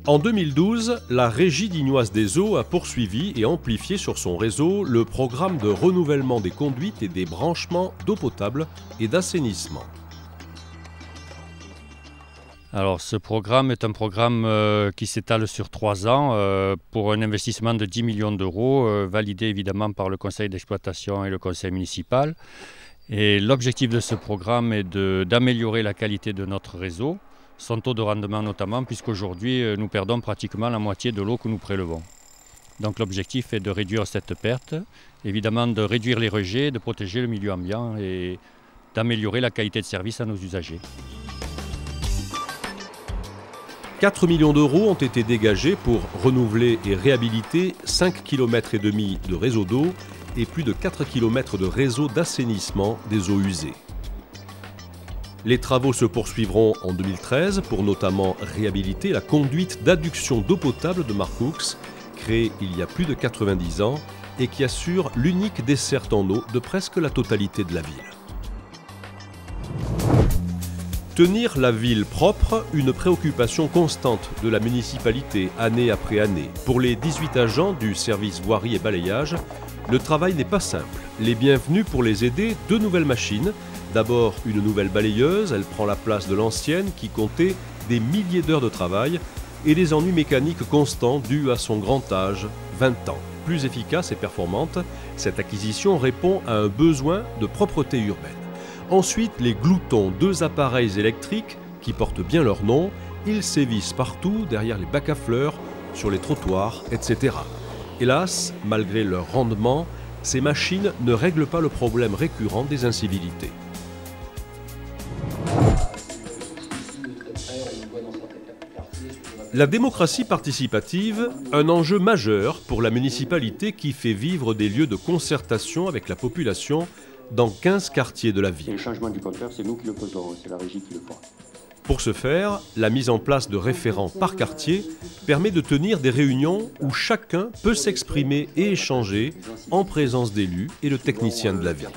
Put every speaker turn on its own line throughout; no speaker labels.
En 2012, la Régie dignoise des eaux a poursuivi et amplifié sur son réseau le programme de renouvellement des conduites et des branchements d'eau potable et d'assainissement.
Alors ce programme est un programme qui s'étale sur 3 ans pour un investissement de 10 millions d'euros, validé évidemment par le conseil d'exploitation et le conseil municipal. Et l'objectif de ce programme est d'améliorer la qualité de notre réseau, son taux de rendement notamment, puisqu'aujourd'hui nous perdons pratiquement la moitié de l'eau que nous prélevons. Donc l'objectif est de réduire cette perte, évidemment de réduire les rejets, de protéger le milieu ambiant et d'améliorer la qualité de service à nos usagers.
4 millions d'euros ont été dégagés pour renouveler et réhabiliter 5,5 km de réseau d'eau et plus de 4 km de réseau d'assainissement des eaux usées. Les travaux se poursuivront en 2013 pour notamment réhabiliter la conduite d'adduction d'eau potable de Marcoux, créée il y a plus de 90 ans et qui assure l'unique desserte en eau de presque la totalité de la ville. Tenir la ville propre, une préoccupation constante de la municipalité année après année. Pour les 18 agents du service voirie et balayage, le travail n'est pas simple. Les bienvenus pour les aider, 2 nouvelles machines. D'abord une nouvelle balayeuse, elle prend la place de l'ancienne qui comptait des milliers d'heures de travail et des ennuis mécaniques constants dus à son grand âge, 20 ans. Plus efficace et performante, cette acquisition répond à un besoin de propreté urbaine. Ensuite, les gloutons, 2 appareils électriques qui portent bien leur nom, ils sévissent partout, derrière les bacs à fleurs, sur les trottoirs, etc. Hélas, malgré leur rendement, ces machines ne règlent pas le problème récurrent des incivilités. La démocratie participative, un enjeu majeur pour la municipalité qui fait vivre des lieux de concertation avec la population dans 15 quartiers de la ville.
Le changement du compteur, c'est nous qui le faisons, c'est la régie qui le fera.
Pour ce faire, la mise en place de référents par quartier permet de tenir des réunions où chacun peut s'exprimer et échanger en présence d'élus et de techniciens de la ville.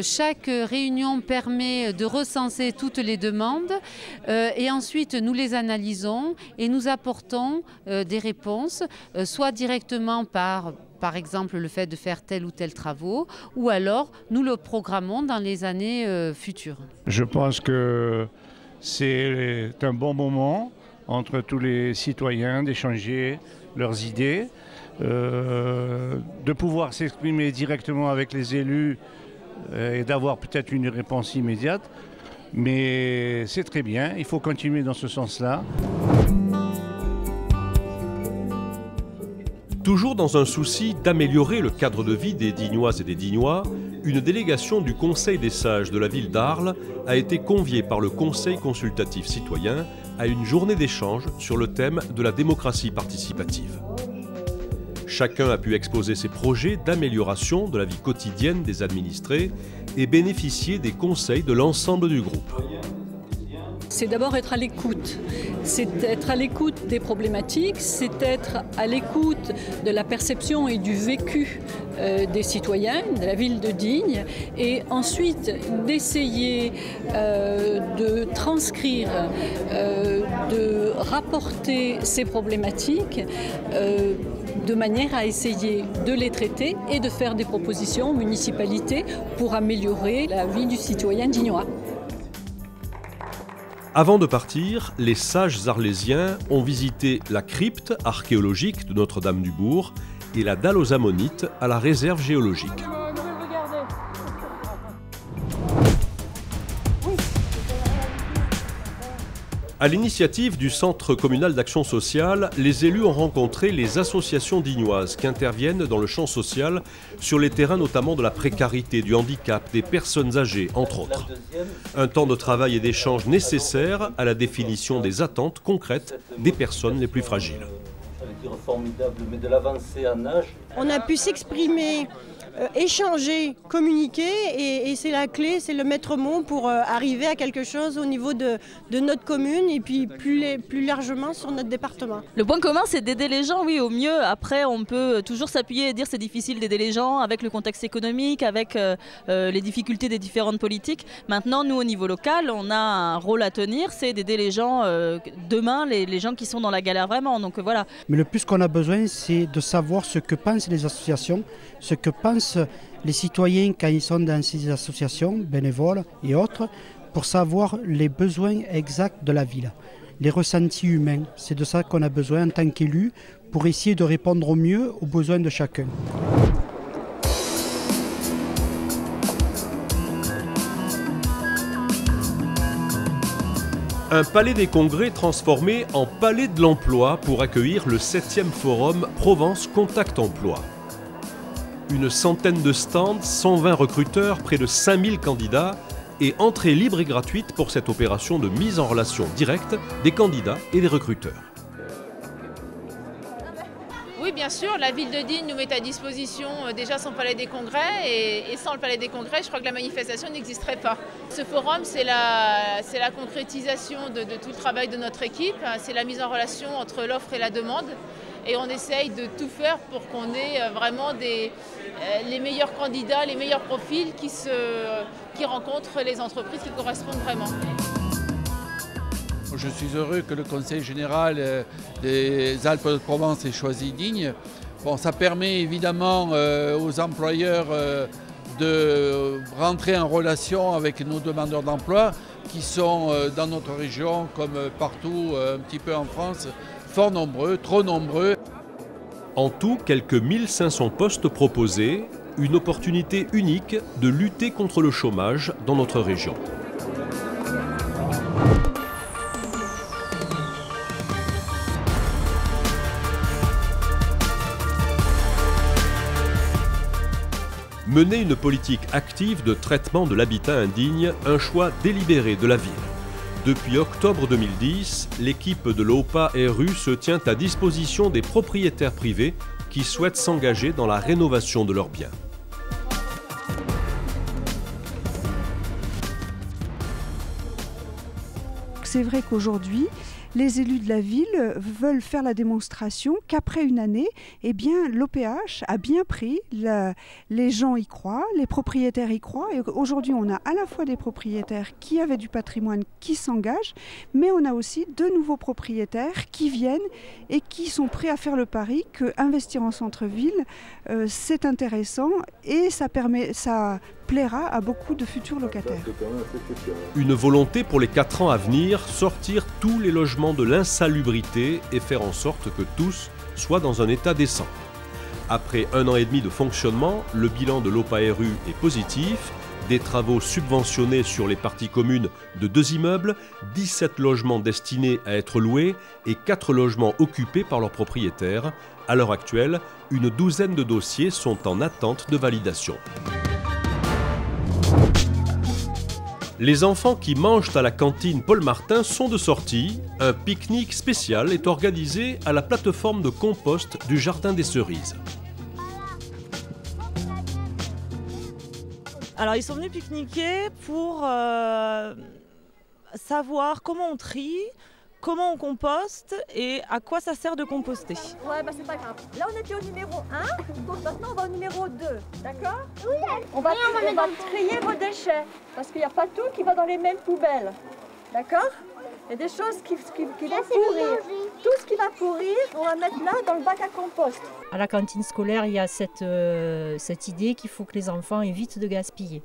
Chaque réunion permet de recenser toutes les demandes et ensuite nous les analysons et nous apportons des réponses, soit directement par exemple le fait de faire tel ou tel travaux, ou alors nous le programmons dans les années futures.
Je pense que c'est un bon moment entre tous les citoyens d'échanger leurs idées, de pouvoir s'exprimer directement avec les élus et d'avoir peut-être une réponse immédiate. Mais c'est très bien, il faut continuer dans ce sens-là.
Toujours dans un souci d'améliorer le cadre de vie des Dignoises et des Dignois, une délégation du Conseil des sages de la ville d'Arles a été conviée par le Conseil consultatif citoyen à une journée d'échange sur le thème de la démocratie participative. Chacun a pu exposer ses projets d'amélioration de la vie quotidienne des administrés et bénéficier des conseils de l'ensemble du groupe.
C'est d'abord être à l'écoute. C'est être à l'écoute des problématiques, c'est être à l'écoute de la perception et du vécu des citoyens de la ville de Digne et ensuite d'essayer de transcrire, de rapporter ces problématiques de manière à essayer de les traiter et de faire des propositions aux municipalités pour améliorer la vie du citoyen dignois.
Avant de partir, les sages arlésiens ont visité la crypte archéologique de Notre-Dame-du-Bourg et la dalle aux ammonites à la réserve géologique. À l'initiative du Centre communal d'action sociale, les élus ont rencontré les associations dignoises qui interviennent dans le champ social sur les terrains notamment de la précarité, du handicap, des personnes âgées, entre autres. Un temps de travail et d'échange nécessaire à la définition des attentes concrètes des personnes les plus fragiles.
On a pu s'exprimer échanger, communiquer et c'est la clé, c'est le maître mot pour arriver à quelque chose au niveau de notre commune et puis plus largement sur notre département.
Le point commun, c'est d'aider les gens, oui, au mieux. Après, on peut toujours s'appuyer et dire c'est difficile d'aider les gens avec le contexte économique, avec les difficultés des différentes politiques. Maintenant, nous, au niveau local, on a un rôle à tenir, c'est d'aider les gens demain, les gens qui sont dans la galère vraiment. Donc voilà.
Mais le plus qu'on a besoin, c'est de savoir ce que pensent les associations, ce que pensent les citoyens quand ils sont dans ces associations, bénévoles et autres, pour savoir les besoins exacts de la ville, les ressentis humains. C'est de ça qu'on a besoin en tant qu'élus pour essayer de répondre au mieux aux besoins de chacun.
Un palais des congrès transformé en palais de l'emploi pour accueillir le 7e forum Provence Contact Emploi. Une centaine de stands, 120 recruteurs, près de 5000 candidats et entrée libre et gratuite pour cette opération de mise en relation directe des candidats et des recruteurs.
Oui, bien sûr, la ville de Digne nous met à disposition déjà son palais des congrès et sans le palais des congrès, je crois que la manifestation n'existerait pas. Ce forum, c'est la concrétisation de tout le travail de notre équipe, c'est la mise en relation entre l'offre et la demande et on essaye de tout faire pour qu'on ait vraiment les meilleurs candidats, les meilleurs profils qui rencontrent les entreprises qui correspondent vraiment.
Je suis heureux que le Conseil général des Alpes de Provence ait choisi Digne. Bon, ça permet évidemment aux employeurs de rentrer en relation avec nos demandeurs d'emploi qui sont dans notre région, comme partout un petit peu en France, fort nombreux, trop nombreux.
En tout, quelques 1500 postes proposés, une opportunité unique de lutter contre le chômage dans notre région. Mener une politique active de traitement de l'habitat indigne, un choix délibéré de la ville. Depuis octobre 2010, l'équipe de l'OPA-RU se tient à disposition des propriétaires privés qui souhaitent s'engager dans la rénovation de leurs biens.
C'est vrai qu'aujourd'hui, les élus de la ville veulent faire la démonstration qu'après une année, eh bien, l'OPH a bien pris, les gens y croient, les propriétaires y croient. Et aujourd'hui, on a à la fois des propriétaires qui avaient du patrimoine qui s'engagent, mais on a aussi de nouveaux propriétaires qui viennent et qui sont prêts à faire le pari qu'investir en centre-ville, c'est intéressant et ça plaira à beaucoup de futurs locataires.
Une volonté pour les 4 ans à venir, sortir tous les logements de l'insalubrité et faire en sorte que tous soient dans un état décent. Après 1 an et demi de fonctionnement, le bilan de l'OPA-RU est positif. Des travaux subventionnés sur les parties communes de 2 immeubles, 17 logements destinés à être loués et 4 logements occupés par leurs propriétaires. À l'heure actuelle, une douzaine de dossiers sont en attente de validation. Les enfants qui mangent à la cantine Paul Martin sont de sortie. Un pique-nique spécial est organisé à la plateforme de compost du Jardin des Cerises.
Alors ils sont venus pique-niquer pour savoir comment on trie, comment on composte et à quoi ça sert de composter.
Ouais, bah c'est pas grave. Là on était au numéro 1, donc maintenant on va au numéro 2, d'accord? Oui, on va trier vos déchets, parce qu'il n'y a pas tout qui va dans les mêmes poubelles, d'accord? Il y a des choses qui vont pourrir. Tout ce qui va pourrir, on va mettre là dans le bac à compost.
À la cantine scolaire, il y a cette idée qu'il faut que les enfants évitent de gaspiller.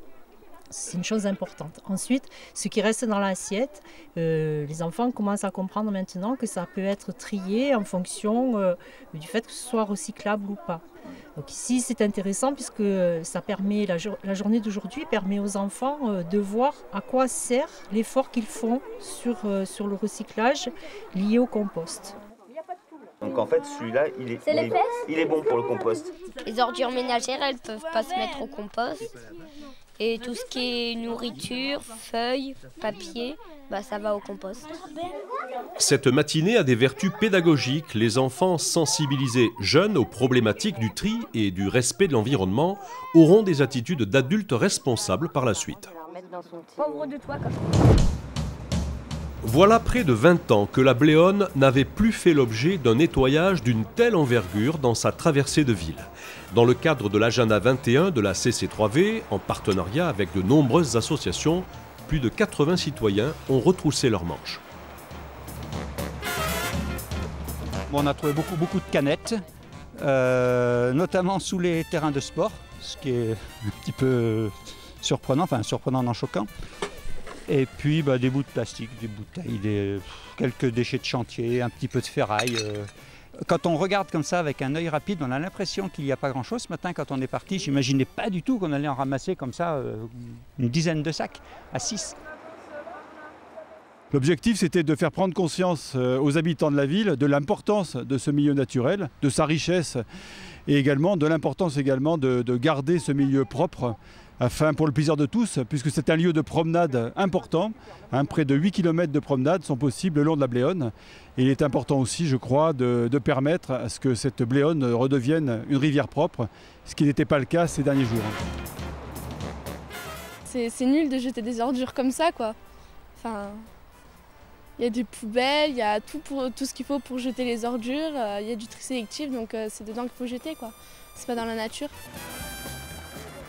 C'est une chose importante. Ensuite, ce qui reste dans l'assiette, les enfants commencent à comprendre maintenant que ça peut être trié en fonction du fait que ce soit recyclable ou pas. Donc ici, c'est intéressant puisque ça permet, la journée d'aujourd'hui permet aux enfants de voir à quoi sert l'effort qu'ils font sur le recyclage lié au compost.
Donc en fait, celui-là, il est bon pour le compost.
Les ordures ménagères, elles ne peuvent pas se mettre au compost. Et tout ce qui est nourriture, feuilles, papier, ça va au compost.
Cette matinée a des vertus pédagogiques. Les enfants sensibilisés jeunes aux problématiques du tri et du respect de l'environnement auront des attitudes d'adultes responsables par la suite.
Pauvre de toi,
Voilà près de 20 ans que la Bléone n'avait plus fait l'objet d'un nettoyage d'une telle envergure dans sa traversée de ville. Dans le cadre de l'agenda 21 de la CC3V, en partenariat avec de nombreuses associations, plus de 80 citoyens ont retroussé leurs manches.
On a trouvé beaucoup de canettes, notamment sous les terrains de sport, ce qui est un petit peu surprenant, non choquant. Et puis des bouts de plastique, des bouteilles, quelques déchets de chantier, un petit peu de ferraille. Quand on regarde comme ça avec un œil rapide, on a l'impression qu'il n'y a pas grand-chose. Ce matin, quand on est parti, je n'imaginais pas du tout qu'on allait en ramasser comme ça une dizaine de sacs à 6.
L'objectif, c'était de faire prendre conscience aux habitants de la ville de l'importance de ce milieu naturel, de sa richesse et également de l'importance de garder ce milieu propre afin pour le plaisir de tous, puisque c'est un lieu de promenade important. Près de 8 km de promenade sont possibles le long de la Bléone. Et il est important aussi, je crois, de permettre à ce que cette Bléone redevienne une rivière propre, ce qui n'était pas le cas ces derniers jours.
C'est nul de jeter des ordures comme ça, quoi. Il y a des poubelles, il y a tout ce qu'il faut pour jeter les ordures, il y a du tri sélectif, donc c'est dedans qu'il faut jeter, quoi. C'est pas dans la nature.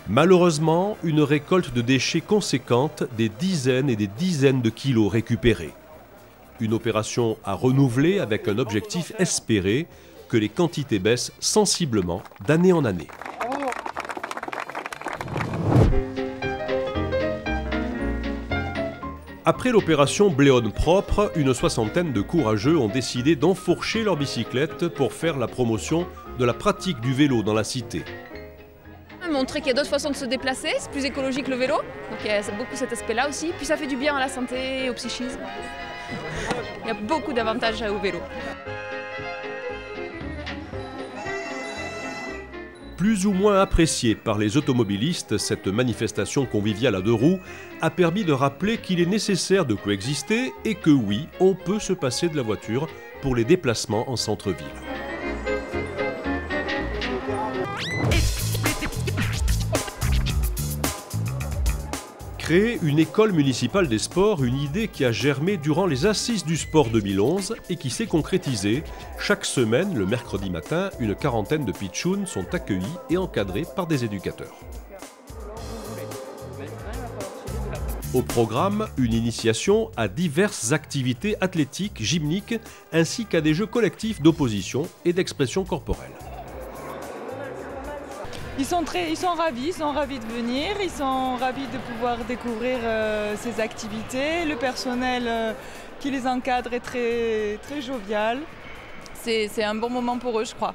Malheureusement, une récolte de déchets conséquente, des dizaines et des dizaines de kilos récupérés. Une opération à renouveler avec un objectif espéré, que les quantités baissent sensiblement d'année en année. Après l'opération Bléone propre, une soixantaine de courageux ont décidé d'enfourcher leur bicyclette pour faire la promotion de la pratique du vélo dans la cité.
Montrer qu'il y a d'autres façons de se déplacer, c'est plus écologique le vélo, donc il y a beaucoup cet aspect-là aussi. Puis ça fait du bien à la santé, au psychisme. Il y a beaucoup d'avantages au vélo.
Plus ou moins appréciée par les automobilistes, cette manifestation conviviale à deux roues a permis de rappeler qu'il est nécessaire de coexister et que oui, on peut se passer de la voiture pour les déplacements en centre-ville. Créer une école municipale des sports, une idée qui a germé durant les Assises du sport 2011 et qui s'est concrétisée. Chaque semaine, le mercredi matin, une quarantaine de pitchouns sont accueillis et encadrés par des éducateurs. Au programme, une initiation à diverses activités athlétiques, gymniques, ainsi qu'à des jeux collectifs d'opposition et d'expression corporelle.
Ils sont ravis de venir, ils sont ravis de pouvoir découvrir ces activités. Le personnel qui les encadre est très, très jovial. C'est un bon moment pour eux, je crois.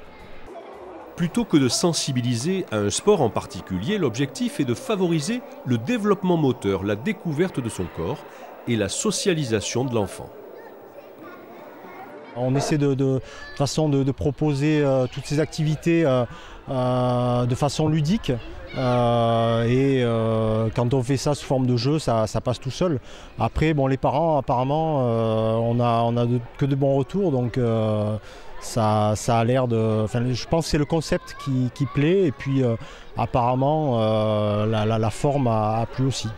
Plutôt que de sensibiliser à un sport en particulier, l'objectif est de favoriser le développement moteur, la découverte de son corps et la socialisation de l'enfant.
On essaie de proposer toutes ces activités de façon ludique et quand on fait ça sous forme de jeu, ça passe tout seul. Après, les parents, apparemment, on a que de bons retours, donc ça a l'air de... je pense que c'est le concept qui plaît et puis apparemment la forme a plu aussi.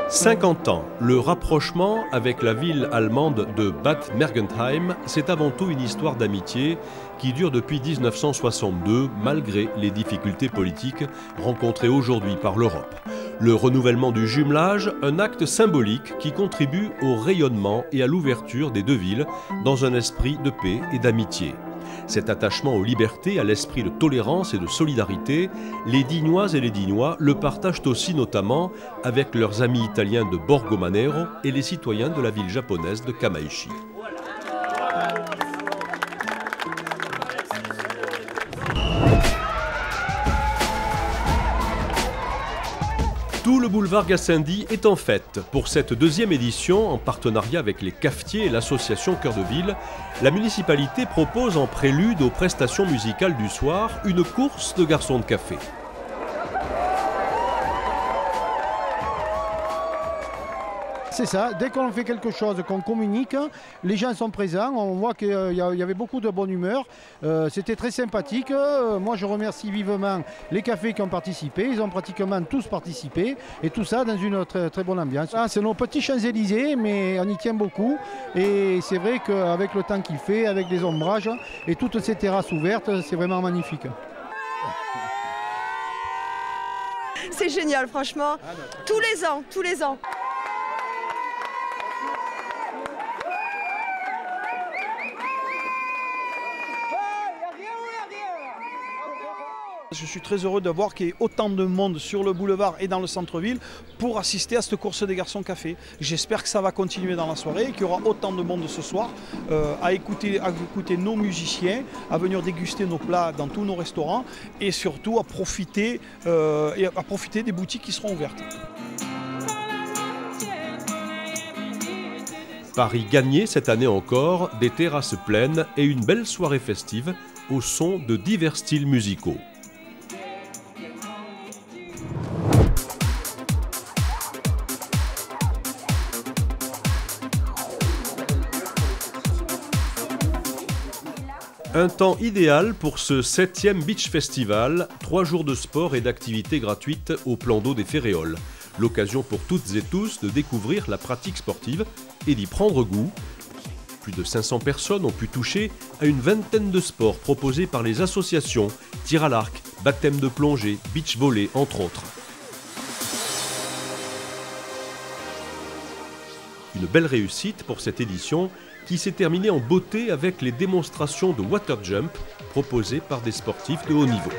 50 ans, le rapprochement avec la ville allemande de Bad Mergentheim, c'est avant tout une histoire d'amitié qui dure depuis 1962, malgré les difficultés politiques rencontrées aujourd'hui par l'Europe. Le renouvellement du jumelage, un acte symbolique qui contribue au rayonnement et à l'ouverture des deux villes dans un esprit de paix et d'amitié. Cet attachement aux libertés, à l'esprit de tolérance et de solidarité, les Dignoises et les Dignois le partagent aussi notamment avec leurs amis italiens de Borgo Manero et les citoyens de la ville japonaise de Kamaishi. Tout le boulevard Gassendi est en fête. Pour cette deuxième édition, en partenariat avec les cafetiers et l'association Cœur de Ville, la municipalité propose en prélude aux prestations musicales du soir une course de garçons de café.
C'est ça, dès qu'on fait quelque chose, qu'on communique, les gens sont présents, on voit qu'il y avait beaucoup de bonne humeur, c'était très sympathique. Moi je remercie vivement les cafés qui ont participé, ils ont pratiquement tous participé et tout ça dans une très bonne ambiance. Ah, c'est nos petits Champs-Élysées, mais on y tient beaucoup et c'est vrai qu'avec le temps qu'il fait, avec les ombrages et toutes ces terrasses ouvertes, c'est vraiment magnifique.
C'est génial franchement, tous les ans.
Je suis très heureux de voir qu'il y ait autant de monde sur le boulevard et dans le centre-ville pour assister à cette course des garçons café. J'espère que ça va continuer dans la soirée et qu'il y aura autant de monde ce soir à écouter nos musiciens, à venir déguster nos plats dans tous nos restaurants et surtout à profiter des boutiques qui seront ouvertes.
Paris gagné cette année encore, des terrasses pleines et une belle soirée festive au son de divers styles musicaux. Un temps idéal pour ce 7e Beach Festival, 3 jours de sport et d'activités gratuites au plan d'eau des Féréoles. L'occasion pour toutes et tous de découvrir la pratique sportive et d'y prendre goût. Plus de 500 personnes ont pu toucher à une vingtaine de sports proposés par les associations, tir à l'arc, baptême de plongée, beach volley, entre autres. Une belle réussite pour cette édition qui s'est terminée en beauté avec les démonstrations de water jump proposées par des sportifs de haut niveau.